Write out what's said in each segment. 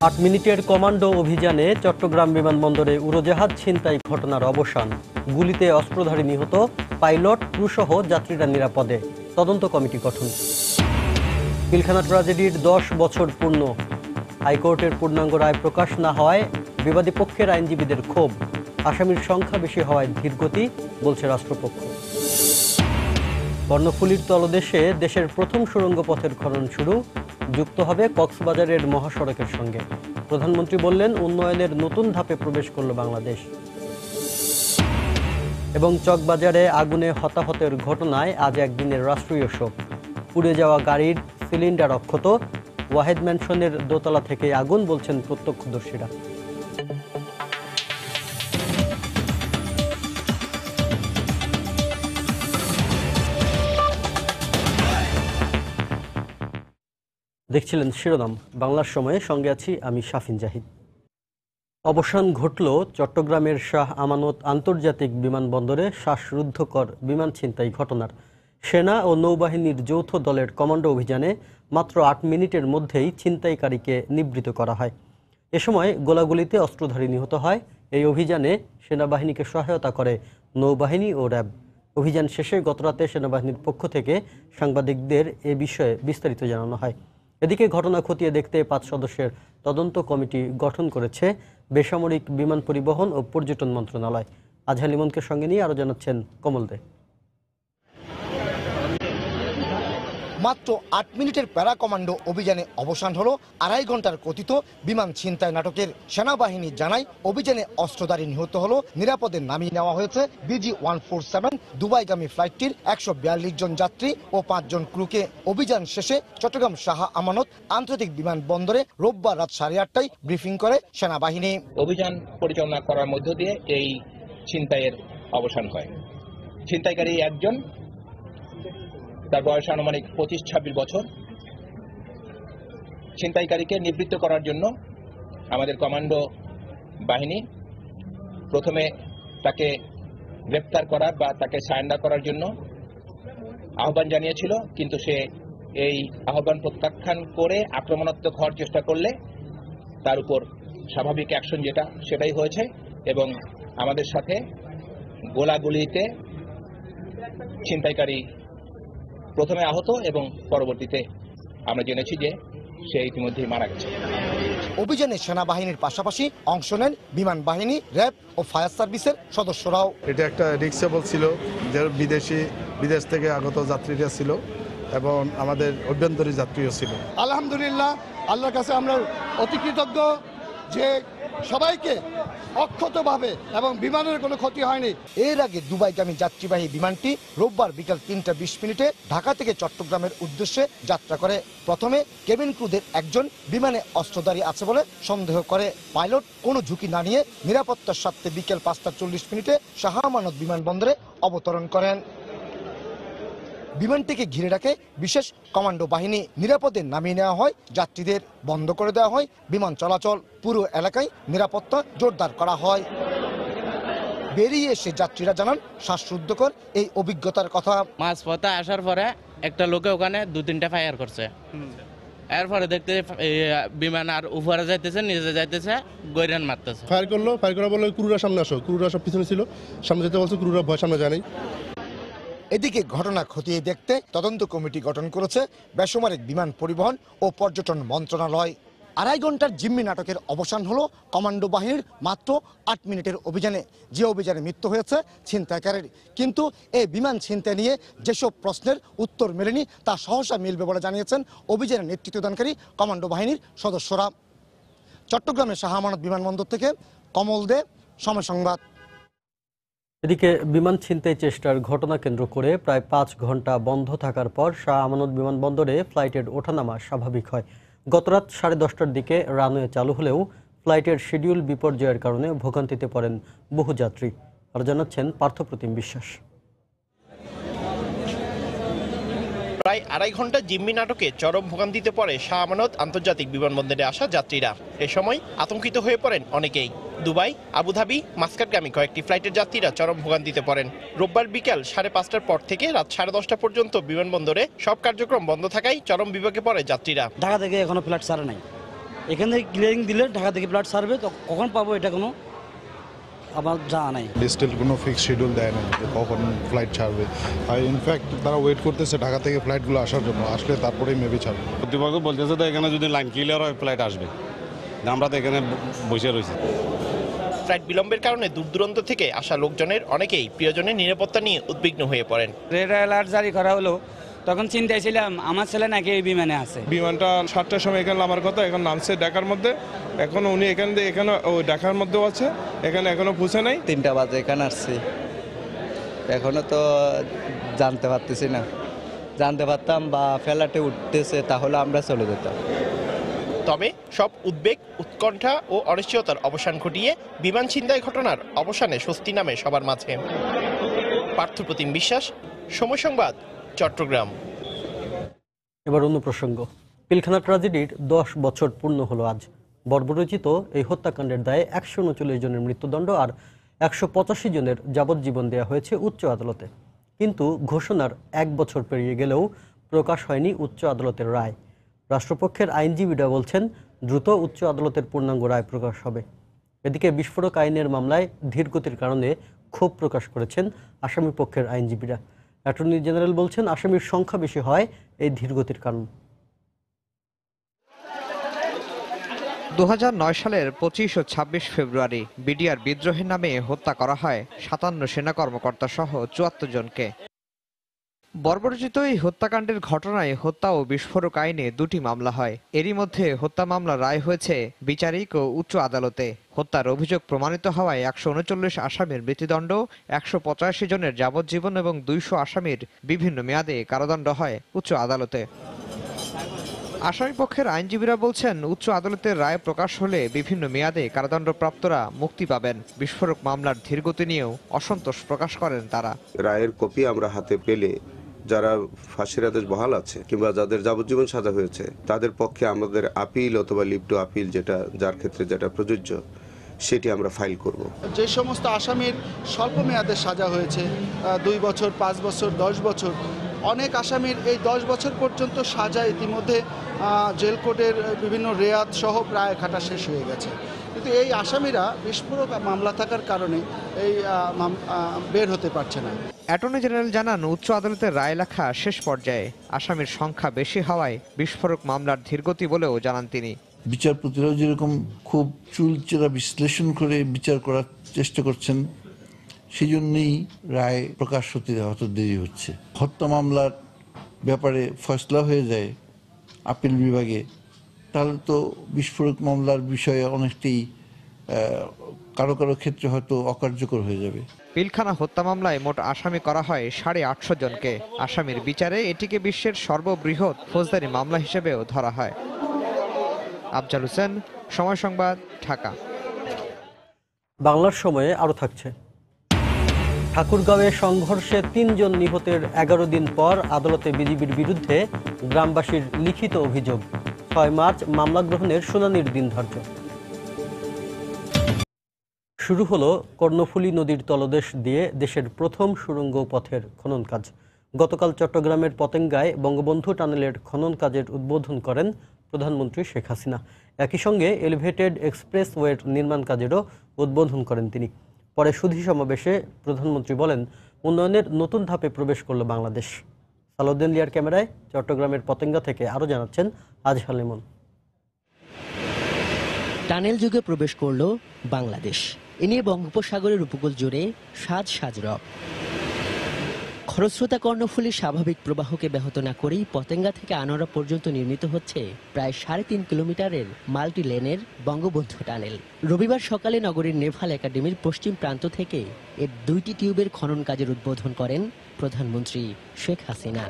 8 মিনিটের কমান্ডো অভিযানে চট্টগ্রাম বিমানবন্দরে উড়োজাহাজ ছিনতাই ঘটনার অবসান। গুলিতে অস্ত্রধারী নিহত, পাইলট ক্রুসহ যাত্রীরা নিরাপদে। তদন্ত কমিটি গঠন। পিলখানা ট্র্যাজেডির 10 বছর পূর্ণ। হাইকোর্টের পূর্ণাঙ্গ রায় প্রকাশ না হওয়ায় বিবাদী পক্ষের আইনজীবীদের ক্ষোভ। আসামির সংখ্যা বেশি হওয়ায় ধীরগতি, বলছে রাষ্ট্রপক্ষ। কর্ণফুলীর তলদেশে দেশের প্রথম সুড়ঙ্গ পথের খনন শুরু, যুক্ত হবে কক্সবাজারের মহাসড়কের সঙ্গে। প্রধানমন্ত্রী বললেন, উন্নয়নের নতুন ধাপে প্রবেশ করল বাংলাদেশ। এবং চকবাজারে আগুনে হতাহতের ঘটনায় আজ একদিনের রাষ্ট্রীয় শোক। পুড়ে যাওয়া গাড়ির সিলিন্ডার অক্ষত। ওয়াহেদ ম্যানশনের দোতলা থেকে আগুন, বলছেন প্রত্যক্ষদর্শীরা। দেখছিলেন শিরোনাম, বাংলার সময়ে, সঙ্গে আছি আমি শাফিন জাহিদ। অবসান ঘটল চট্টগ্রামের শাহ আমানত আন্তর্জাতিক বিমানবন্দরে শ্বাসরুদ্ধকর বিমান ছিনতাই ঘটনার। সেনা ও নৌবাহিনীর যৌথ দলের কমান্ডো অভিযানে মাত্র 8 মিনিটের মধ্যেই ছিনতাইকারীকে নিবৃত্ত করা হয়। এ সময় গোলাগুলিতে অস্ত্রধারী নিহত হয়। এই অভিযানে সেনাবাহিনীকে সহায়তা করে নৌবাহিনী ও র্যাব। অভিযান শেষে গতরাতে সেনাবাহিনীর পক্ষ থেকে সাংবাদিকদের এ বিষয়ে বিস্তারিত জানানো হয়। এদিকে ঘটনা খতিয়ে দেখতে 5 সদস্যের তদন্ত কমিটি গঠন করেছে বেসামরিক বিমান পরিবহন ও পর্যটন মন্ত্রণালয়। আজহার লিমনকে সঙ্গে নিয়ে আরও জানাচ্ছেন কমল দে। মাত্র 8 মিনিটের প্যারা কমান্ডো অভিযানে অবসান হলো 2.5 ঘন্টার কথিত বিমান ছিনতাই নাটকের। সেনাবাহিনী জানায়, অভিযানে অস্ত্রধারী নিহত হলো, নিরাপদে নামিয়ে নেওয়া হয়েছে BG-147 দুবাইগামী ফ্লাইটটির 142 জন যাত্রী ও 5 জন ক্রুকে। অভিযান শেষে চট্টগ্রাম শাহ আমানত আন্তর্জাতিক বিমানবন্দরে রোববার রাত 8:30টায় ব্রিফিং করে সেনাবাহিনী। অভিযান পরিচালনা করার মধ্য দিয়ে এই ছিনতাইয়ের অবসান হয়। ছিনতাইকারী একজন, তার বয়স আনুমানিক 25-26 বছর। ছিনতাইকারীকে নিবৃত্ত করার জন্য আমাদের কমান্ডো বাহিনী প্রথমে তাকে গ্রেপ্তার করার বা তাকে সারেন্ডার করার জন্য আহ্বান জানিয়েছিল, কিন্তু সে এই আহ্বান প্রত্যাখ্যান করে আক্রমণাত্মক হওয়ার চেষ্টা করলে তার উপর স্বাভাবিক অ্যাকশন যেটা সেটাই হয়েছে এবং আমাদের সাথে গোলাগুলিতে ছিনতাইকারী প্রথমে আহত এবং পরবর্তীতে আমরা জেনেছি যে সে ইতিমধ্যেই মারা গেছে। অভিযানে সেনাবাহিনীর পাশাপাশি অংশ নেন বিমান বাহিনী, র্যাব ও ফায়ার সার্ভিসের সদস্যরাও। এটা একটা রিক্সেবল ছিল, যে বিদেশ থেকে আগত যাত্রীরা ছিল এবং আমাদের অভ্যন্তরীণ যাত্রীও ছিল। আলহামদুলিল্লাহ, আল্লাহর কাছে আমরা অতি কৃতজ্ঞ যে সবাইকে অক্ষতভাবে এবং বিমানের কোনো ক্ষতি হয়নি। এর আগে দুবাইগামী যাত্রীবাহী বিমানটি রোববার বিকাল 3:20 ঢাকা থেকে চট্টগ্রামের উদ্দেশ্যে যাত্রা করে। প্রথমে কেবিন ক্রুদের একজন বিমানে অস্ত্রধারী আছে বলে সন্দেহ করে। পাইলট কোনো ঝুঁকি না নিয়ে নিরাপত্তার স্বার্থে বিকেল 5:40 শাহ আমানত বিমানবন্দরে অবতরণ করেন। বিমানটিকে ঘিরে রাখে বিশেষ কমান্ডো বাহিনী। নিরাপদে নামিয়ে নেওয়া হয় যাত্রীদের, বন্ধ করে দেওয়া হয় বিমান চলাচল। পুরো এলাকায় নিরাপত্তা জোরদার করা হয়। বেরিয়ে এসে যাত্রীরা জানান শ্বাসরুদ্ধকর এই অভিজ্ঞতার কথা। মাঝপথে আসার পরে একটা লোকে ওখানে 2-3টা ফায়ার করছে। এরপরে দেখতে বিমান আর উপরে যাইতেছে, নিচে যাইতেছে, গৈরান মারতেছে। ফায়ার করা বলে ক্রুরা সামনে আসো, ক্রুরা সব পিছনে ছিল, সামনে যেতে বলছে, ক্রুরা ভয় সামনে যায় নাই। এদিকে ঘটনা খতিয়ে দেখতে তদন্ত কমিটি গঠন করেছে বেসামরিক বিমান পরিবহন ও পর্যটন মন্ত্রণালয়। 2.5 ঘন্টার জিম্মি নাটকের অবসান হলো কমান্ডো বাহিনীর মাত্র 8 মিনিটের অভিযানে। যে অভিযানে মৃত্যু হয়েছে ছিনতাইকারীর, কিন্তু এই বিমান ছিনতাই নিয়ে যেসব প্রশ্নের উত্তর মেলেনি তা সহসা মিলবে বলে জানিয়েছেন অভিযানের নেতৃত্বদানকারী কমান্ডো বাহিনীর সদস্যরা। চট্টগ্রামের শাহ আমানত বিমানবন্দর থেকে কমল দে, সময় সংবাদ। এদিকে বিমান ছিনতাই চেষ্টার ঘটনা কেন্দ্র করে প্রায় 5 ঘন্টা বন্ধ থাকার পর শাহ আমানত বিমানবন্দরে ফ্লাইটের ওঠানামা স্বাভাবিক হয়। গতরাত 10:30টার দিকে রানওয়ে চালু হলেও ফ্লাইটের শিডিউল বিপর্যয়ের কারণে ভোগান্তিতে পড়েন বহু যাত্রী। আর জানাচ্ছেন পার্থপ্রতিম বিশ্বাস। প্রায় 2.5 ঘন্টা জিম্মি নাটকে চরম ভোগান্তিতে পড়ে শাহ আমানত আন্তর্জাতিক বিমানবন্দরে আসা যাত্রীরা। এ সময় আতঙ্কিত হয়ে পড়েন অনেকেই। দুবাই, আবুধাবি, মাস্কাটগামী কয়েকটি ফ্লাইটের যাত্রীরা চরম ভোগান্তিতে পড়েন। রোববার বিকেল 5:30টার পর থেকে রাত 10:30টা পর্যন্ত বিমানবন্দরে সব কার্যক্রম বন্ধ থাকায় চরম বিপাকে পড়ে যাত্রীরা। ঢাকা থেকে এখনো ফ্লাইট ছাড়ে নাই, এখান থেকে ক্লিয়ারিং দিলে ঢাকা থেকে ফ্লাইট ছাড়বে, তো কখন পাবো এটা কোনো আমার জানা নাই। স্টিল কোনো ফিক্স শিডিউল দেয় না যে কখন ফ্লাইট ছাড়বে। আর ইনফ্যাক্ট তারা ওয়েট করতেছে ঢাকা থেকে ফ্লাইটগুলো আসার জন্য, আসলে তারপরেই মেবি ছাড়বে। কর্তৃপক্ষ বলতেছে তো এখানে যদি লাইন ক্লিয়ার হয় ফ্লাইট আসবে, আমরা তো এখানে বসে রয়েছি। ফ্লাইট বিলম্বের কারণে দূর দূরান্ত থেকে আসা লোকজনের অনেকেই প্রিয়জনের নিরাপত্তা নিয়ে উদ্বিগ্ন হয়ে পড়েন। রেড অ্যালার্ট জারি করা হলো, তখন চিন্তায় ছিলাম আমার ছেলে নাকি এই বিমানে আছে। বিমানটা 7টার সময় এখানে নামার কথা, এখন নামছে ঢাকার মধ্যে, এখন উনি এখানে ঢাকার মধ্যেও আছে, এখানে এখনো পৌঁছে নাই। 3টা বাজে এখানে আসছি, এখনো তো জানতে পারতেছি না। জানতে পারতাম বা ফ্লাইটে উঠতেছে তাহলে আমরা চলে যেতাম। তবে সব উদ্বেগ, উৎকণ্ঠা ও অনিশ্চয়তার অবসান ঘটিয়ে বিমান ছিনতাই ঘটনার অবসানে স্বস্তি নামে সবার মাঝে। পার্থপ্রতিম বিশ্বাস, সময় সংবাদ, চট্টগ্রাম। এবার অন্য প্রসঙ্গ। পিলখানা ট্র্যাজেডির 10 বছর পূর্ণ হলো আজ। বর্বরচিত এই হত্যাকাণ্ডের দায়ে 139 জনের মৃত্যুদণ্ড আর 185 জনের যাবজ্জীবন দেওয়া হয়েছে উচ্চ আদালতে। কিন্তু ঘোষণার 1 বছর পেরিয়ে গেলেও প্রকাশ হয়নি উচ্চ আদালতের রায়। রাষ্ট্রপক্ষের আইনজীবীরা বলছেন দ্রুত উচ্চ আদালতের পূর্ণাঙ্গ রায় প্রকাশ হবে। এদিকে বিস্ফোরক আইনের মামলায় ধীরগতির কারণে ক্ষোভ প্রকাশ করেছেন আসামি পক্ষের আইনজীবীরা। অ্যাটর্নি জেনারেল বলছেন আসামির সংখ্যা বেশি হয় এই ধীরগতির কারণ। 2009 সালের 25 ও 26 ফেব্রুয়ারি বিডিআর বিদ্রোহের নামে হত্যা করা হয় 57 সেনা কর্মকর্তা সহ 74 জনকে। বর্বরচিত এই হত্যাকাণ্ডের ঘটনায় হত্যা ও বিস্ফোরক আইনে 2টি মামলা হয়। এরই মধ্যে হত্যা মামলার রায় হয়েছে বিচারিক ও উচ্চ আদালতে। হত্যার অভিযোগ প্রমাণিত হওয়ায় 139 আসামির মৃত্যুদণ্ড, 185 জনের যাবজ্জীবন এবং 200 আসামির বিভিন্ন মেয়াদে কারাদণ্ড হয় উচ্চ আদালতে। আসামিপক্ষের আইনজীবীরা বলছেন উচ্চ আদালতের রায় প্রকাশ হলে বিভিন্ন মেয়াদে কারাদণ্ডপ্রাপ্তরা মুক্তি পাবেন। বিস্ফোরক মামলার ধীরগতি নিয়েও অসন্তোষ প্রকাশ করেন তারা। রায়ের কপি আমরা হাতে পেলে যারা ফাঁসির আদেশ বহাল আছে কিংবা যাদের যাবজ্জীবন সাজা হয়েছে তাদের পক্ষে আমাদের আপিল অথবা লিভ টু আপিল যার ক্ষেত্রে যেটা প্রযোজ্য সেটি আমরা ফাইল করব। যে সমস্ত আসামির স্বল্প মেয়াদে সাজা হয়েছে 2 বছর, 5 বছর, 10 বছর, অনেক আসামির এই 10 বছর পর্যন্ত সাজা ইতিমধ্যে জেল কোর্টের বিভিন্ন রেয়াত সহ প্রায় খাটা শেষ হয়ে গেছে। কিন্তু এই আসামিরা বিস্ফোরক মামলা থাকার কারণে এই বের হতে পারছে না। অ্যাটর্নি জেনারেল জানান উচ্চ আদালতের রায় লেখা শেষ পর্যায়ে, আসামির সংখ্যা বেশি হওয়ায় বিস্ফোরক মামলার ধীরগতি বলেও জানান তিনি। বিচারপতিরাও যেরকম খুব চুলচেরা বিশ্লেষণ করে বিচার করার চেষ্টা করছেন, সেই জন্যই রায় প্রকাশ হতে হয়তো দেরি হচ্ছে। হত্যা মামলার ব্যাপারে ফয়সলা হয়ে যায় আপিল বিভাগে, তাহলে তো বিস্ফোরক মামলার বিষয়ে অনেকটাই কারো কারো ক্ষেত্রে হয়তো অকার্যকর হয়ে যাবে। পিলখানা হত্যা মামলায় মোট আসামি করা হয় 850 জনকে। আসামির বিচারে এটিকে বিশ্বের সর্ববৃহৎ ফৌজদারি মামলা হিসেবেও ধরা হয়। আফজাল হোসেন, সময় সংবাদ, ঢাকা। বাংলার সময়ে আরও থাকছে। ঠাকুরগাঁওয়ে সংঘর্ষে 3 জন নিহতের 11 দিন পর আদালতে বিজিবির বিরুদ্ধে গ্রামবাসীর লিখিত অভিযোগ। 6 মার্চ মামলা গ্রহণের শুনানির দিন ধার্য। শুরু হলো কর্ণফুলী নদীর তলদেশ দিয়ে দেশের প্রথম সুড়ঙ্গ পথের খনন কাজ। গতকাল চট্টগ্রামের পতেঙ্গায় বঙ্গবন্ধু টানেলের খনন কাজের উদ্বোধন করেন প্রধানমন্ত্রী শেখ হাসিনা। একই সঙ্গে এলিভেটেড এক্সপ্রেসওয়ের নির্মাণ কাজেরও উদ্বোধন করেন তিনি। পরে সুধী সমাবেশে প্রধানমন্ত্রী বলেন, উন্নয়নের নতুন ধাপে প্রবেশ করল বাংলাদেশ। সালাউদ্দিন লিয়ার ক্যামেরায় চট্টগ্রামের পতেঙ্গা থেকে আরও জানাচ্ছেন আজহার লিমন। টানেল যুগে প্রবেশ করল বাংলাদেশ। এ নিয়ে বঙ্গোপসাগরের উপকূল জুড়ে সাজ রব। খরস্রোতা কর্ণফুলীর স্বাভাবিক প্রবাহকে ব্যাহত না করেই পতেঙ্গা থেকে আনোয়ারা পর্যন্ত নির্মিত হচ্ছে প্রায় 3.5 কিলোমিটারের মাল্টি লেনের বঙ্গবন্ধু টানেল। রবিবার সকালে নগরীর নেভাল একাডেমির পশ্চিম প্রান্ত থেকে এর 2টি টিউবের খনন কাজের উদ্বোধন করেন প্রধানমন্ত্রী শেখ হাসিনা।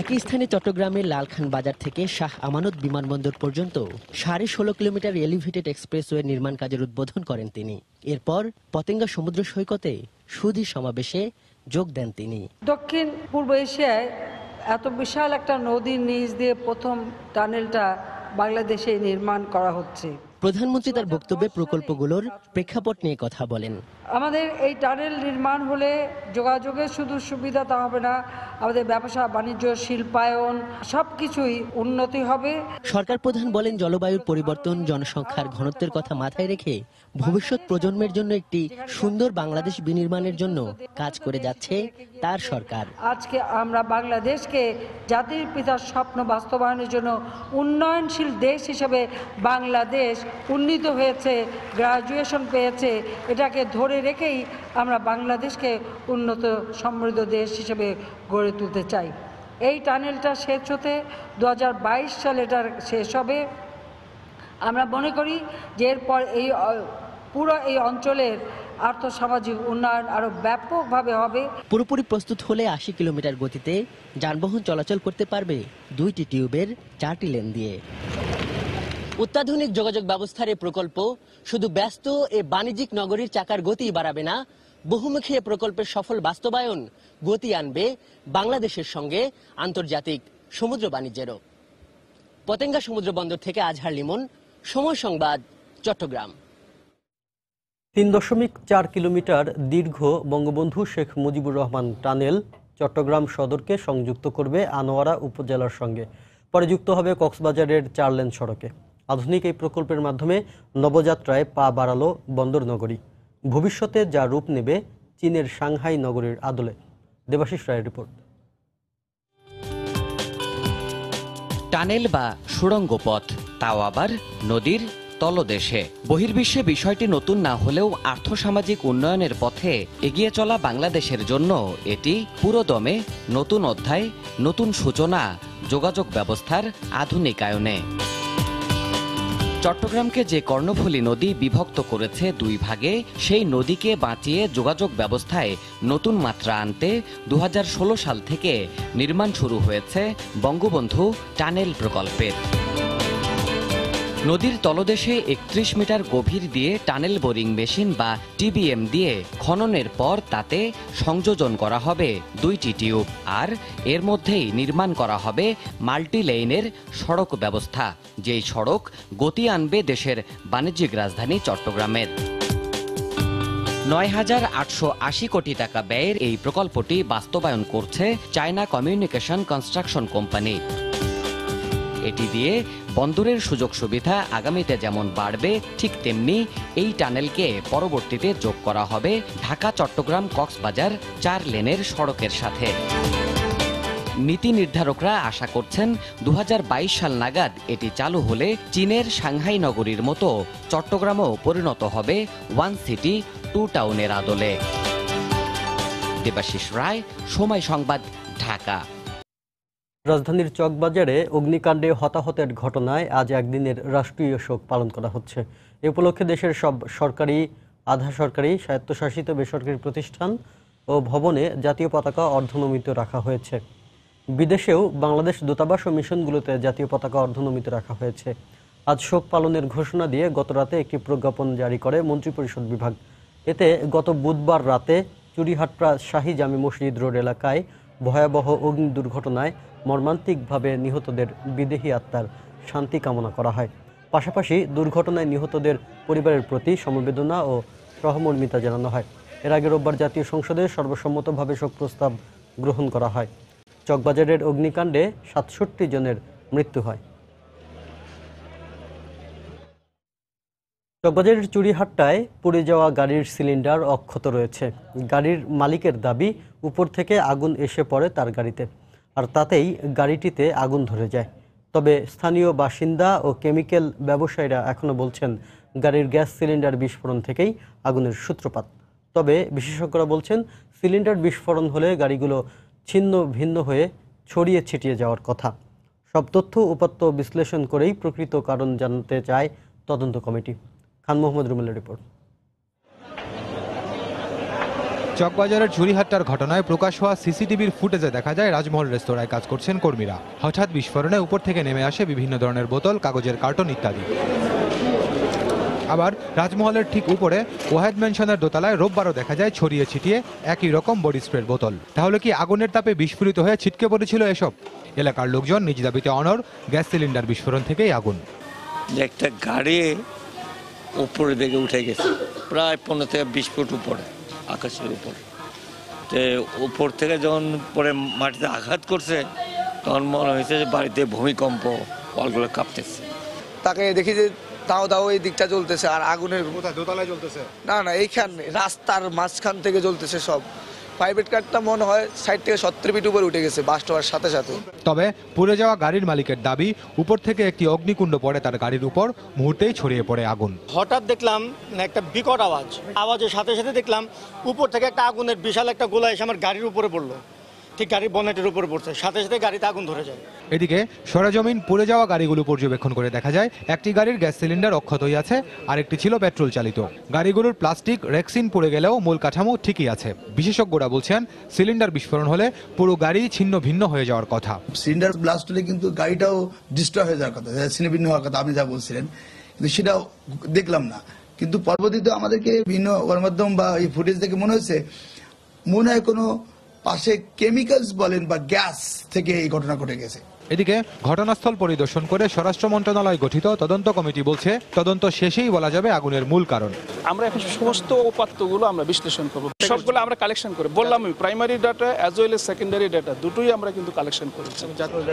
একই স্থানে চট্টগ্রামের লালখান বাজার থেকে শাহ আমানত বিমানবন্দর পর্যন্ত 16.5 কিলোমিটার এলিভেটেড এক্সপ্রেসওয়ে নির্মাণ কাজের উদ্বোধন করেন তিনি। এরপর পতেঙ্গা সমুদ্র সৈকতে সুধী সমাবেশে যোগ দেন তিনি। দক্ষিণ পূর্ব এশিয়ায় এত বিশাল একটা নদীর নিচ দিয়ে প্রথম টানেলটা বাংলাদেশে নির্মাণ করা হচ্ছে। প্রধানমন্ত্রী তার বক্তব্যে প্রকল্পগুলোর প্রেক্ষাপট নিয়ে কথা বলেন। আমাদের এই টানেল নির্মাণ হলে যোগাযোগের শুধু সুবিধা তা হবে না, আমাদের ব্যবসা বাণিজ্য শিল্পায়ন সব কিছুই উন্নতি হবে। সরকার প্রধান বলেন, জলবায়ুর পরিবর্তন, জনসংখ্যার ঘনত্বের কথা মাথায় রেখে ভবিষ্যৎ প্রজন্মের জন্য একটি সুন্দর বাংলাদেশ বিনির্মাণের জন্য কাজ করে যাচ্ছে তার সরকার। আজকে আমরা বাংলাদেশকে জাতির পিতার স্বপ্ন বাস্তবায়নের জন্য উন্নয়নশীল দেশ হিসেবে বাংলাদেশ উন্নীত হয়েছে, গ্রাজুয়েশন পেয়েছে। এটাকে ধরে রেখেই আমরা বাংলাদেশকে উন্নত সমৃদ্ধ দেশ হিসেবে গড়ে তুলতে চাই। এই টানেলটা শেষ হতে 2022 সালে এটার শেষ হবে। আমরা মনে করি যে এরপর পুরো এই অঞ্চলের আর্থসামাজিক উন্নয়ন আরও ব্যাপকভাবে হবে। পুরোপুরি প্রস্তুত হলে 80 কিলোমিটার গতিতে যানবাহন চলাচল করতে পারবে 2টি টিউবের 4টি লেন দিয়ে। অত্যাধুনিক যোগাযোগ ব্যবস্থার এই প্রকল্প শুধু ব্যস্ত এ বাণিজ্যিক নগরীর চাকার গতি বাড়াবে না, বহুমুখী এ প্রকল্পের সফল বাস্তবায়ন গতি আনবে বাংলাদেশের সঙ্গে আন্তর্জাতিক সমুদ্র বাণিজ্যেরও। পতেঙ্গা সমুদ্র বন্দর থেকে আজহার লিমন, সময় সংবাদ, চট্টগ্রাম। 3.4 কিলোমিটার দীর্ঘ বঙ্গবন্ধু শেখ মুজিবুর রহমান টানেল চট্টগ্রাম সদরকে সংযুক্ত করবে আনোয়ারা উপজেলার সঙ্গে। পরে যুক্ত হবে কক্সবাজারের 4 লেন সড়কে। আধুনিক এই প্রকল্পের মাধ্যমে নবযাত্রায় পা বাড়ালো বন্দর নগরী। ভবিষ্যতে যা রূপ নেবে চীনের সাংহাই নগরীর আদলে। দেবাশিস রায়ের রিপোর্ট। টানেল বা সুড়ঙ্গ পথ, তাও আবার নদীর তলদেশে। বহির্বিশ্বে বিষয়টি নতুন না হলেও আর্থসামাজিক উন্নয়নের পথে এগিয়ে চলা বাংলাদেশের জন্য এটি পুরোদমে নতুন অধ্যায়, নতুন সূচনা যোগাযোগ ব্যবস্থার আধুনিকায়নে। চট্টগ্রামকে যে কর্ণফুলী নদী বিভক্ত করেছে 2 ভাগে, সেই নদীকে বাঁচিয়ে যোগাযোগ ব্যবস্থায় নতুন মাত্রা আনতে 2016 সাল থেকে নির্মাণ শুরু হয়েছে বঙ্গবন্ধু টানেল প্রকল্পের। নদীর তলদেশে 31 মিটার গভীর দিয়ে টানেল বোরিং মেশিন বা টিবিএম দিয়ে খননের পর তাতে সংযোজন করা হবে 2টি টিউব, আর এর মধ্যেই নির্মাণ করা হবে মাল্টি লেইনের সড়ক ব্যবস্থা, যেই সড়ক গতি আনবে দেশের বাণিজ্যিক রাজধানী চট্টগ্রামের। 9,880 কোটি টাকা ব্যয়ের এই প্রকল্পটি বাস্তবায়ন করছে চায়না কমিউনিকেশন কনস্ট্রাকশন কোম্পানি। এটি দিয়ে বন্দরের সুযোগ সুবিধা আগামীতে যেমন বাড়বে, ঠিক তেমনি এই টানেলকে পরবর্তীতে যোগ করা হবে ঢাকা চট্টগ্রাম কক্সবাজার 4 লেনের সড়কের সাথে। নীতি নির্ধারকরা আশা করছেন 2022 সাল নাগাদ এটি চালু হলে চীনের সাংহাই নগরীর মতো চট্টগ্রামও পরিণত হবে 1 সিটি 2 টাউনের আদলে। দেবাশিস রায়, সময় সংবাদ, ঢাকা। রাজধানীর চকবাজারে অগ্নিকাণ্ডে হতাহতের ঘটনায় আজ একদিনের রাষ্ট্রীয় শোক পালন করা হচ্ছে। এ উপলক্ষে দেশের সব সরকারি, আধা সরকারি, স্বায়ত্তশাসিত বেসরকারি প্রতিষ্ঠান ও ভবনে জাতীয় পতাকা অর্ধনমিত রাখা হয়েছে। বিদেশেও বাংলাদেশ দূতাবাস ও মিশনগুলোতে জাতীয় পতাকা অর্ধনমিত রাখা হয়েছে। আজ শোক পালনের ঘোষণা দিয়ে গতরাতে একটি প্রজ্ঞাপন জারি করে মন্ত্রিপরিষদ বিভাগ। এতে গত বুধবার রাতে চুরিহাট্টা শাহী জামে মসজিদ রোড এলাকায় ভয়াবহ অগ্নি দুর্ঘটনায় মর্মান্তিকভাবে নিহতদের বিদেহী আত্মার শান্তি কামনা করা হয়। পাশাপাশি দুর্ঘটনায় নিহতদের পরিবারের প্রতি সমবেদনা ও সহমর্মিতা জানানো হয়। এর আগে রোববার জাতীয় সংসদে সর্বসম্মতভাবে শোক প্রস্তাব গ্রহণ করা হয়। চকবাজারের অগ্নিকাণ্ডে 67 জনের মৃত্যু হয়। চকবাজারের চুরিহাট্টায় পুড়ে যাওয়া গাড়ির সিলিন্ডার অক্ষত রয়েছে। গাড়ির মালিকের দাবি, উপর থেকে আগুন এসে পড়ে তার গাড়িতে, আর তাতেই গাড়িটিতে আগুন ধরে যায়। তবে স্থানীয় বাসিন্দা ও কেমিক্যাল ব্যবসায়ীরা এখনও বলছেন গাড়ির গ্যাস সিলিন্ডার বিস্ফোরণ থেকেই আগুনের সূত্রপাত। তবে বিশেষজ্ঞরা বলছেন সিলিন্ডার বিস্ফোরণ হলে গাড়িগুলো ছিন্ন ভিন্ন হয়ে ছড়িয়ে ছিটিয়ে যাওয়ার কথা। সব তথ্য উপাত্ত বিশ্লেষণ করেই প্রকৃত কারণ জানতে চায় তদন্ত কমিটি। খান মোহাম্মদ রুমেলের রিপোর্ট। চকবাজারের চুরিহাট্টার ঘটনায় প্রকাশ হওয়া সিসিটিভির ফুটেজে দেখা যায় রাজমহল রেস্তোরাঁয় কাজ করছেন কর্মীরা। হঠাৎ বিস্ফোরণে উপর থেকে নেমে আসে বিভিন্ন ধরনের বোতল, কাগজের কার্টন ইত্যাদি। আবার রাজমহলের ঠিক উপরে ওয়াহেদ ম্যানশনের দোতলায় রোববারও দেখা যায় ছড়িয়ে ছিটিয়ে একই রকম বডি স্প্রের বোতল। তাহলে কি আগুনের তাপে বিস্ফোরিত হয়ে ছিটকে পড়েছিল এসব? এলাকার লোকজন নিজ দাবিতে অনড়, গ্যাস সিলিন্ডার বিস্ফোরণ থেকেই আগুন। একটা গাড়ি উপরের দিকে উঠে গেছে, প্রায় 15 থেকে 20 ফুট উপরে, আকাশের উপরে। তো উপর থেকে যখন পরে মাটিতে আঘাত করছে তখন মনে হয়েছে যে বাড়িতে ভূমিকম্প, ওয়ালগুলো কাঁপতেছে। তাকে দেখি যে দাও এই দিকটা জ্বলতেছে, আর আগুনের দোতলায় জ্বলতেছে না এইখানে রাস্তার মাঝখান থেকে জ্বলতেছে সব। প্রাইভেট কারটা মনে হয় সাইড থেকে 70 ফিট উপরে উঠে গেছে বাস্ট হওয়ার সাথে সাথে। তবে পুড়ে যাওয়া গাড়ির মালিকের দাবি, উপর থেকে একটি অগ্নিকুণ্ড পড়ে তার গাড়ির উপর, মুহূর্তেই ছড়িয়ে পড়ে আগুন। হঠাৎ দেখলাম একটা বিকট আওয়াজের সাথে সাথে দেখলাম উপর থেকে একটা আগুনের বিশাল একটা গোলা এসে আমার গাড়ির উপরে পড়লো, ঠিক গাড়ির বনেটের উপরে পড়ছে, সাথে সাথে গাড়িতে আগুন ধরে যায়। এদিকে সরেজমিন পুড়ে যাওয়া গাড়িগুলো পর্যবেক্ষণ করে দেখা যায় একটি গাড়ির গ্যাস সিলিন্ডার অক্ষতই আছে, আরেকটি ছিল পেট্রোল চালিত। গাড়িগুলোর প্লাস্টিক রেক্সিন পুড়ে গেলেও মূল কাঠামো ঠিকই আছে। বিশেষজ্ঞরা বলছেন সিলিন্ডার বিস্ফোরণ হলে পুরো গাড়ি ছিন্ন ভিন্ন হয়ে যাওয়ার কথা। সিলিন্ডার ব্লাস্ট হলে কিন্তু গাড়িটাও ডিস্ট্রয় হয়ে যাওয়ার কথা, ছিন্ন ভিন্ন হওয়ার কথা আপনি যা বলছিলেন, কিন্তু সেটাও দেখলাম না। কিন্তু পরবর্তীতে আমাদেরকে ভিন্ন গণমাধ্যম বা এই ফুটেজ থেকে মনে হয় কোনো পাশে কেমিক্যালস বলেন বা গ্যাস থেকে এই ঘটনা ঘটে গেছে। এদিকে ঘটনাস্থল পরিদর্শন করে স্বরাষ্ট্র মন্ত্রণালয় গঠিত তদন্ত কমিটি বলছে তদন্ত শেষেই বলা যাবে আগুনের মূল কারণ। আমরা এখন সমস্ত উপাত্তগুলো আমরা বিশ্লেষণ করব, সবগুলো আমরা কালেকশন করে বললাম, primary data as well as secondary data দুটোই আমরা কিন্তু কালেকশন করেছি।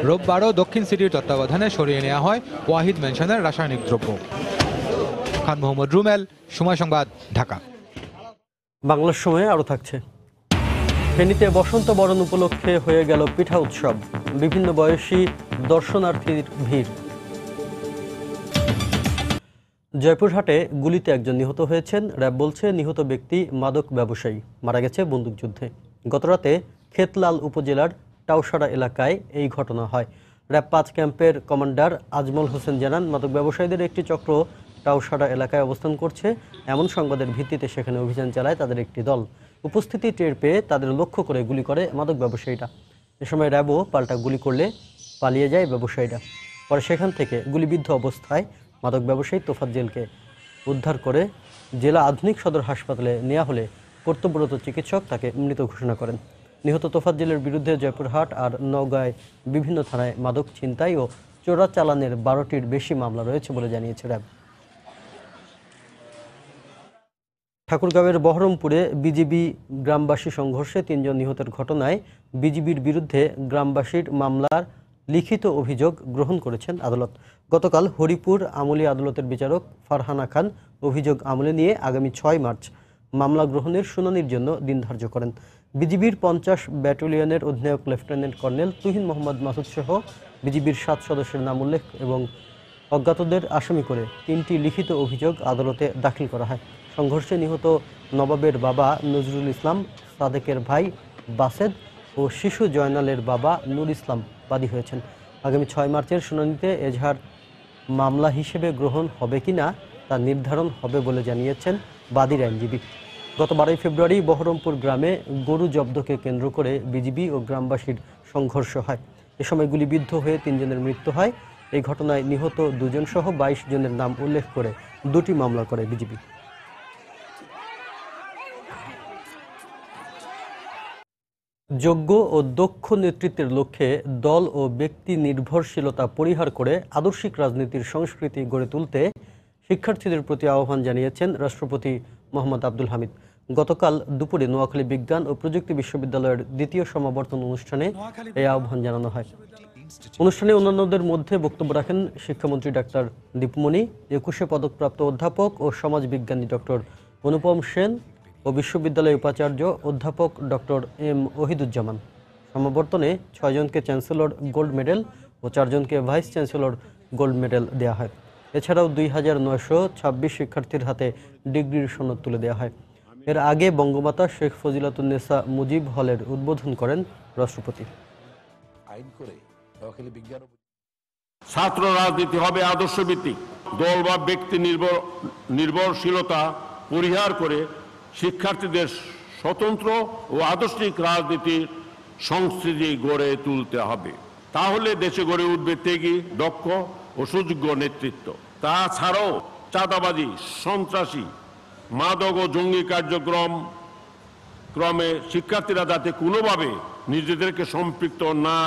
রোববারও দক্ষিণ সিটির তত্ত্বাবধানে সরিয়ে নেওয়া হয় ওয়াহিদ মেনশনের রাসায়নিক দ্রব্য। খান মোহাম্মদ রুমেল, সময় সংবাদ, ঢাকা। বাংলার সময়ে আরও থাকছে। ফেনীতে বসন্ত বরণ উপলক্ষে হয়ে গেল পিঠা উৎসব, বিভিন্ন বয়সী দর্শনার্থীর ভিড়। জয়পুরহাটে গুলিতে একজন নিহত হয়েছেন, র্যাব বলছে নিহত ব্যক্তি মাদক ব্যবসায়ী, মারা গেছে বন্দুকযুদ্ধে। গতরাতে খেতলাল উপজেলার টাউসারা এলাকায় এই ঘটনা হয়। র্যাব 5 ক্যাম্পের কমান্ডার আজমল হোসেন জানান, মাদক ব্যবসায়ীদের একটি চক্র টাউসারা এলাকায় অবস্থান করছে, এমন সংবাদের ভিত্তিতে সেখানে অভিযান চালায় তাদের একটি দল। উপস্থিতি টের পেয়ে তাদের লক্ষ্য করে গুলি করে মাদক ব্যবসায়ীরা। এ সময় র্যাবও পাল্টা গুলি করলে পালিয়ে যায় ব্যবসায়ীরা। পরে সেখান থেকে গুলিবিদ্ধ অবস্থায় মাদক ব্যবসায়ী তোফাজ্জেলকে উদ্ধার করে জেলা আধুনিক সদর হাসপাতালে নেওয়া হলে কর্তব্যরত চিকিৎসক তাকে মৃত ঘোষণা করেন। নিহত তোফাজ্জেলের বিরুদ্ধে জয়পুরহাট আর নওগাঁয় বিভিন্ন থানায় মাদক ছিনতাই ও চোরাচালানের 12টির বেশি মামলা রয়েছে বলে জানিয়েছে র্যাব। ঠাকুরগাঁওয়ের বহরমপুরে বিজিবি গ্রামবাসী সংঘর্ষে 3 জন নিহতের ঘটনায় বিজিবির বিরুদ্ধে গ্রামবাসীর মামলার লিখিত অভিযোগ গ্রহণ করেছেন আদালত। গতকাল হরিপুর আমলি আদালতের বিচারক ফারহানা খান অভিযোগ আমলে নিয়ে আগামী 6 মার্চ মামলা গ্রহণের শুনানির জন্য দিন ধার্য করেন। বিজিবির 50 ব্যাটালিয়নের অধিনায়ক লেফটেন্যান্ট কর্নেল তুহিন মোহাম্মদ মাসুদ সহ বিজিবির 7 সদস্যের নাম উল্লেখ এবং অজ্ঞাতদের আসামি করে 3টি লিখিত অভিযোগ আদালতে দাখিল করা হয়। সংঘর্ষে নিহত নবাবের বাবা নজরুল ইসলাম, সাদেকের ভাই বাসেদ ও শিশু জয়নালের বাবা নূর ইসলাম বাদী হয়েছেন। আগামী 6 মার্চের শুনানিতে এজাহার মামলা হিসেবে গ্রহণ হবে কিনা তা নির্ধারণ হবে বলে জানিয়েছেন বাদীর আইনজীবী। গত 12 ফেব্রুয়ারি বহরমপুর গ্রামে গরু জব্দকে কেন্দ্র করে বিজিবি ও গ্রামবাসীর সংঘর্ষ হয়। এ সময় গুলিবিদ্ধ হয়ে 3 জনের মৃত্যু হয়। এই ঘটনায় নিহত 2 জন সহ 22 জনের নাম উল্লেখ করে 2টি মামলা করে বিজিবি। যোগ্য ও দক্ষ নেতৃত্বের লক্ষ্যে দল ও ব্যক্তি নির্ভরশীলতা পরিহার করে আদর্শিক রাজনীতির সংস্কৃতি গড়ে তুলতে শিক্ষার্থীদের প্রতি আহ্বান জানিয়েছেন রাষ্ট্রপতি মোহাম্মদ আব্দুল হামিদ। গতকাল দুপুরে নোয়াখালী বিজ্ঞান ও প্রযুক্তি বিশ্ববিদ্যালয়ের 2য় সমাবর্তন অনুষ্ঠানে এই আহ্বান জানানো হয়। অনুষ্ঠানে অন্যান্যদের মধ্যে বক্তব্য রাখেন শিক্ষামন্ত্রী ডাক্তার দীপমণি, 21 পদকপ্রাপ্ত অধ্যাপক ও সমাজবিজ্ঞানী ডক্টর অনুপম সেন ও বিশ্ববিদ্যালয়ের উপাচার্য অধ্যাপক ডক্টর এম ওহিদুজ্জামান। সমাবর্তনে 6 জনকে চ্যান্সেলর গোল্ড মেডেল ও 4 জনকে ভাইস চ্যান্সেলর গোল্ড মেডেল দেওয়া হয়। এছাড়াও 2926 শিক্ষার্থীর হাতে ডিগ্রির সনদ তুলে দেওয়া হয়। এর আগে বঙ্গমাতা শেখ ফজিলাতুন্নেসা মুজিব হলের উদ্বোধন করেন রাষ্ট্রপতি। ছাত্র রাজনীতি হবে আদর্শ ভিত্তিক, দল বা ব্যক্তি নির্ভরশীলতা পরিহার করে শিক্ষার্থীদের স্বতন্ত্র ও আদর্শিক রাজনীতির সংস্কৃতি গড়ে তুলতে হবে। তাহলে দেশে গড়ে উঠবে ত্যাগী, দক্ষ ও সুযোগ্য নেতৃত্ব। তাছাড়াও চাঁদাবাজি, সন্ত্রাসী, মাদক ও জঙ্গি কার্যক্রমে শিক্ষার্থীরা যাতে কোনোভাবে নিজেদেরকে সম্পৃক্ত না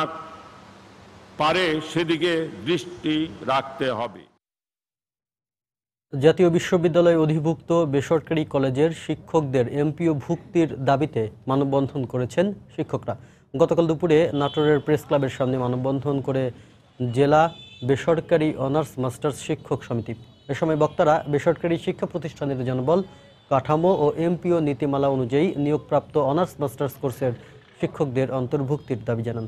পারে সেদিকে দৃষ্টি রাখতে হবে। জাতীয় বিশ্ববিদ্যালয় অধিভুক্ত বেসরকারি কলেজের শিক্ষকদের এমপিও ভুক্তির দাবিতে মানববন্ধন করেছেন শিক্ষকরা। গতকাল দুপুরে নাটোরের প্রেস ক্লাবের সামনে মানববন্ধন করে জেলা বেসরকারি অনার্স মাস্টার্স শিক্ষক সমিতি। এ সময় বক্তারা বেসরকারি শিক্ষা প্রতিষ্ঠানের জনবল কাঠামো ও এমপিও নীতিমালা অনুযায়ী নিয়োগপ্রাপ্ত অনার্স মাস্টার্স কোর্সের শিক্ষকদের অন্তর্ভুক্তির দাবি জানান।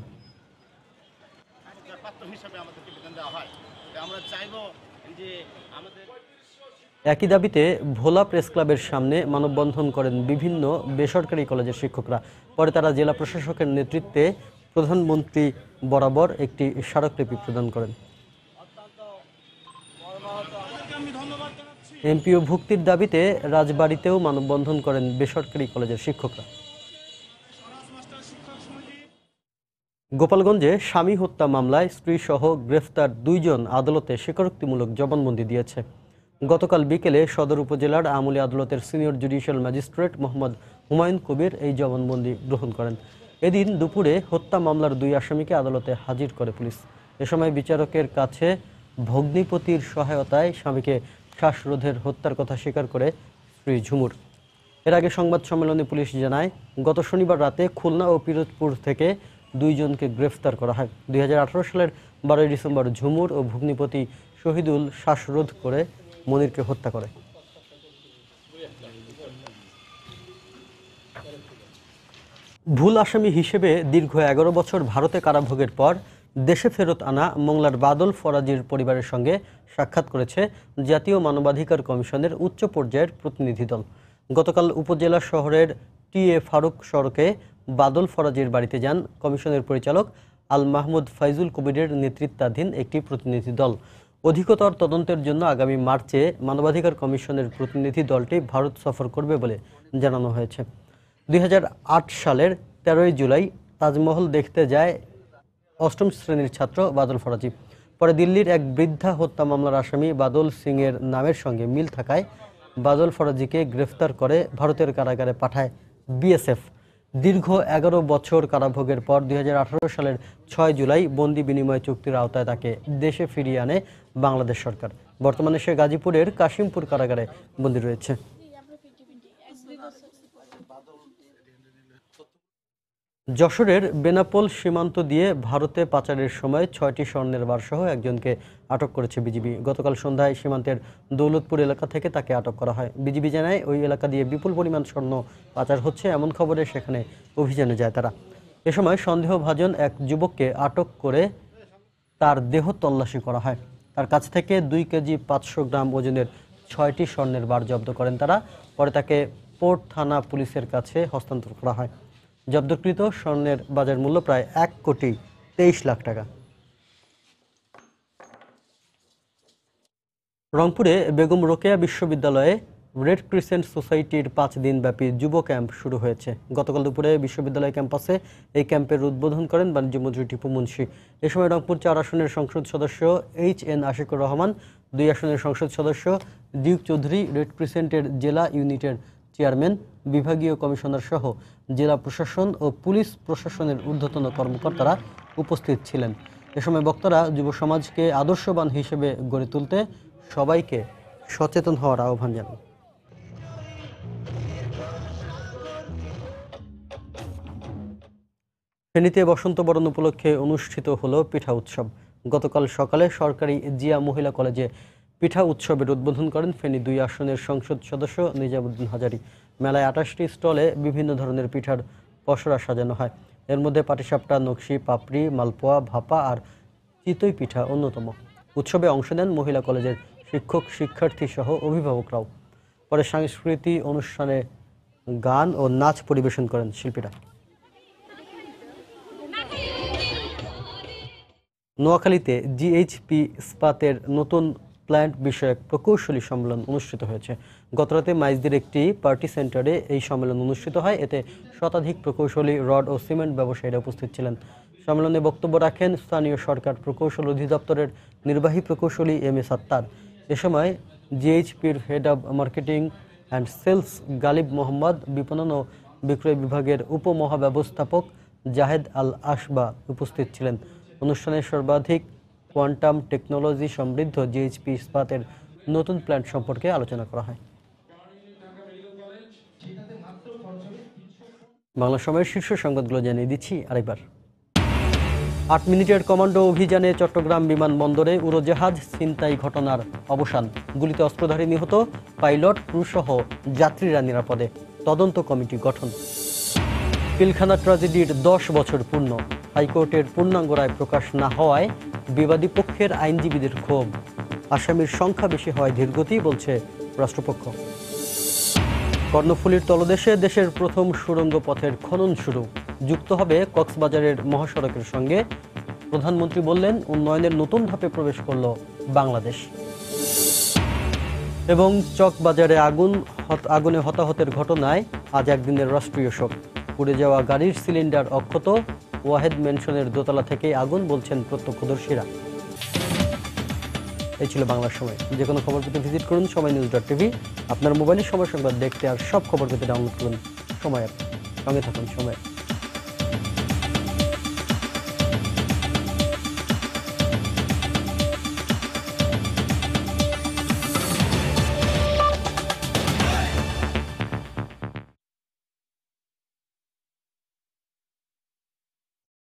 একই দাবিতে ভোলা প্রেস ক্লাবের সামনে মানববন্ধন করেন বিভিন্ন বেসরকারি কলেজের শিক্ষকরা। পরে তারা জেলা প্রশাসকের নেতৃত্বে প্রধানমন্ত্রী বরাবর একটি স্মারকলিপি প্রদান করেন। এমপিও ভুক্তির দাবিতে রাজবাড়ীতেও মানববন্ধন করেন বেসরকারি কলেজের শিক্ষকরা। গোপালগঞ্জে স্বামী হত্যা মামলায় স্ত্রীসহ গ্রেফতার 2 জন আদালতে স্বীকারোক্তিমূলক জবানবন্দি দিয়েছে। গতকাল বিকেলে সদর উপজেলার আমলি আদালতের senior judicial magistrate Mohammad Humayun Kabir এই জবানবন্দি গ্রহণ করেন। এদিন দুপুরে হত্যা মামলার 2 আসামিকে আদালতে হাজির করে পুলিশ। এ সময় বিচারকের কাছে ভগ্নিপতির সহায়তায় স্বামীকে শ্বাসরোধের হত্যার কথা স্বীকার করে স্ত্রী ঝুমুর। এর আগে সংবাদ সম্মেলনে পুলিশ জানায়, গত শনিবার রাতে খুলনা ও পিরোজপুর থেকে 2 জনকে গ্রেফতার করা হয়। 2018 সালের 12 ডিসেম্বর ঝুমুর ও ভগ্নিপতি শহীদুল শ্বাসরোধ করে মনিরকে হত্যা করে। ভুল আসামি হিসেবে দীর্ঘ 11 বছর ভারতে কারাভোগের পর দেশে ফেরত আনা মোংলার বাদল ফরাজির পরিবারের সঙ্গে সাক্ষাৎ করেছে জাতীয় মানবাধিকার কমিশনের উচ্চ পর্যায়ের প্রতিনিধি দল। গতকাল উপজেলা শহরের টি.এ. ফারুক সড়কে বাদল ফরাজির বাড়িতে যান কমিশনের পরিচালক আল মাহমুদ ফাইজুল কবিরের নেতৃত্বাধীন একটি প্রতিনিধি দল। অধিকতর তদন্তের জন্য আগামী মার্চে মানবাধিকার কমিশনের প্রতিনিধি দলটি ভারত সফর করবে বলে জানানো হয়েছে। 2008 সালের 13 জুলাই তাজমহল দেখতে যায় 8ম শ্রেণীর ছাত্র বাদল ফরাজি। পরে দিল্লির এক বৃদ্ধা হত্যা মামলার আসামি বাদল সিংয়ের নামের সঙ্গে মিল থাকায় বাদল ফরাজিকে গ্রেফতার করে ভারতের কারাগারে পাঠায় বিএসএফ। দীর্ঘ 11 বছর কারাভোগের পর 2018 সালের 6 জুলাই বন্দি বিনিময় চুক্তির আওতায় তাকে দেশে ফিরিয়ে আনে বাংলাদেশ সরকার। বর্তমানে সে গাজীপুরের কাশিমপুর কারাগারে বন্দী রয়েছে। যশোরের বেনাপোল সীমান্ত দিয়ে ভারতে পাচারের সময় 6টি স্বর্ণের বারসহ একজনকে আটক করেছে বিজিবি। গতকাল সন্ধ্যায় সীমান্তের দৌলতপুর এলাকা থেকে তাকে আটক করা হয়। বিজিবি জানায়, ওই এলাকা দিয়ে বিপুল পরিমাণ স্বর্ণ পাচার হচ্ছে এমন খবরে সেখানে অভিযানে যায় তারা। এ সময় সন্দেহভাজন এক যুবককে আটক করে তার দেহ তল্লাশি করা হয়। তার কাছ থেকে 2 কেজি 500 গ্রাম ওজনের 6টি স্বর্ণের বার জব্দ করেন তারা। পরে তাকে পোর্ট থানা পুলিশের কাছে হস্তান্তর করা হয়। জব্দকৃত স্বর্ণের বাজার মূল্য প্রায় 1,23 লাখ টাকা। রংপুরে বেগম রোকেয়া বিশ্ববিদ্যালয়ে রেড ক্রিসেন্ট সোসাইটির 5 দিনব্যাপী যুব ক্যাম্প শুরু হয়েছে। গতকাল দুপুরে বিশ্ববিদ্যালয় ক্যাম্পাসে এই ক্যাম্পের উদ্বোধন করেন বাণিজ্যমন্ত্রী টিপু মুন্সি। এ সময় রংপুর 4 আসনের সংসদ সদস্য HN আশিকুর রহমান, 2 আসনের সংসদ সদস্য ডিউক চৌধুরী, রেড ক্রিসেন্টের জেলা ইউনিটের চেয়ারম্যান, বিভাগীয় কমিশনার সহ জেলা প্রশাসন ও পুলিশ প্রশাসনের ঊর্ধ্বতন কর্মকর্তারা উপস্থিত ছিলেন। এ সময় বক্তারা যুব সমাজকে আদর্শবান হিসেবে গড়ে তুলতে সবাইকে সচেতন হওয়ার আহ্বান জানান। ফেনীতে বসন্ত বরণ উপলক্ষে অনুষ্ঠিত হলো পিঠা উৎসব। গতকাল সকালে সরকারি জিয়া মহিলা কলেজে পিঠা উৎসবের উদ্বোধন করেন ফেনী 2 আসনের সংসদ সদস্য নিজামুদ্দিন হাজারি। মেলায় 28টি স্টলে বিভিন্ন ধরনের পিঠার পসরা সাজানো হয়। এর মধ্যে পাটিসাপটা, নকশি, পাপড়ি, মালপোয়া, ভাপা আর চিতই পিঠা অন্যতম। উৎসবে অংশ নেন মহিলা কলেজের শিক্ষক, শিক্ষার্থী সহ অভিভাবকরাও। পরে সাংস্কৃতিক অনুষ্ঠানে গান ও নাচ পরিবেশন করেন শিল্পীরা। নোয়াখালীতে জিএইচপি ইস্পাতের নতুন প্ল্যান্ট বিষয়ক প্রকৌশলী সম্মেলন অনুষ্ঠিত হয়েছে। গতরাতে মাইজদির একটি পার্টি সেন্টারে এই সম্মেলন অনুষ্ঠিত হয়। এতে শতাধিক প্রকৌশলী, রড ও সিমেন্ট ব্যবসায়ীরা উপস্থিত ছিলেন। সম্মেলনে বক্তব্য রাখেন স্থানীয় সরকার প্রকৌশল অধিদপ্তরের নির্বাহী প্রকৌশলী এম.এ. সাত্তার। এ সময় জিএইচপির head of marketing and sales Ghalib Mohammad, বিপণন ও বিক্রয় বিভাগের উপমহাব্যবস্থাপক জাহেদ আল আশবা উপস্থিত ছিলেন। অনুষ্ঠানে সর্বাধিক কোয়ান্টাম টেকনোলজি সমৃদ্ধ জিএইচপি ইস্পাতের নতুন প্ল্যান সম্পর্কে আলোচনা করা হয়। বাংলা সময়ের শীর্ষ সংবাদগুলো জানিয়ে দিচ্ছি আরেকবার। 8 মিনিটের কমান্ডো অভিযানে চট্টগ্রাম বিমানবন্দরে উড়োজাহাজ ছিনতাই ঘটনার অবসান। গুলিতে অস্ত্রধারী নিহত, পাইলট, ক্রু সহ যাত্রীরা নিরাপদে। তদন্ত কমিটি গঠন। পিলখানা ট্র্যাজেডির 10 বছর পূর্ণ। হাইকোর্টের পূর্ণাঙ্গ রায় প্রকাশ না হওয়ায় বিবাদী পক্ষের আইনজীবীদের ক্ষোভ। আসামির সংখ্যা বেশি হওয়ায় ধীরগতি, বলছে রাষ্ট্রপক্ষ। কর্ণফুলীর তলদেশে দেশের প্রথম সুড়ঙ্গ পথের খনন শুরু। যুক্ত হবে কক্সবাজারের মহাসড়কের সঙ্গে। প্রধানমন্ত্রী বললেন, উন্নয়নের নতুন ধাপে প্রবেশ করল বাংলাদেশ। এবং চকবাজারে আগুনে হতাহতের ঘটনায় আজ একদিনের রাষ্ট্রীয় শোক। পুড়ে যাওয়া গাড়ির সিলিন্ডার অক্ষত। ওয়াহেদ ম্যানশনের দোতলা থেকে আগুন, বলছেন প্রত্যক্ষদর্শীরা। এই ছিল বাংলার সময়। যে কোনো খবর পেতে ভিজিট করুন সময়নিউজ.tv। আপনার মোবাইলে সময় সংবাদ দেখতে আর সব খবর পেতে ডাউনলোড করুন সময় অ্যাপ। সঙ্গে থাকুন সময়।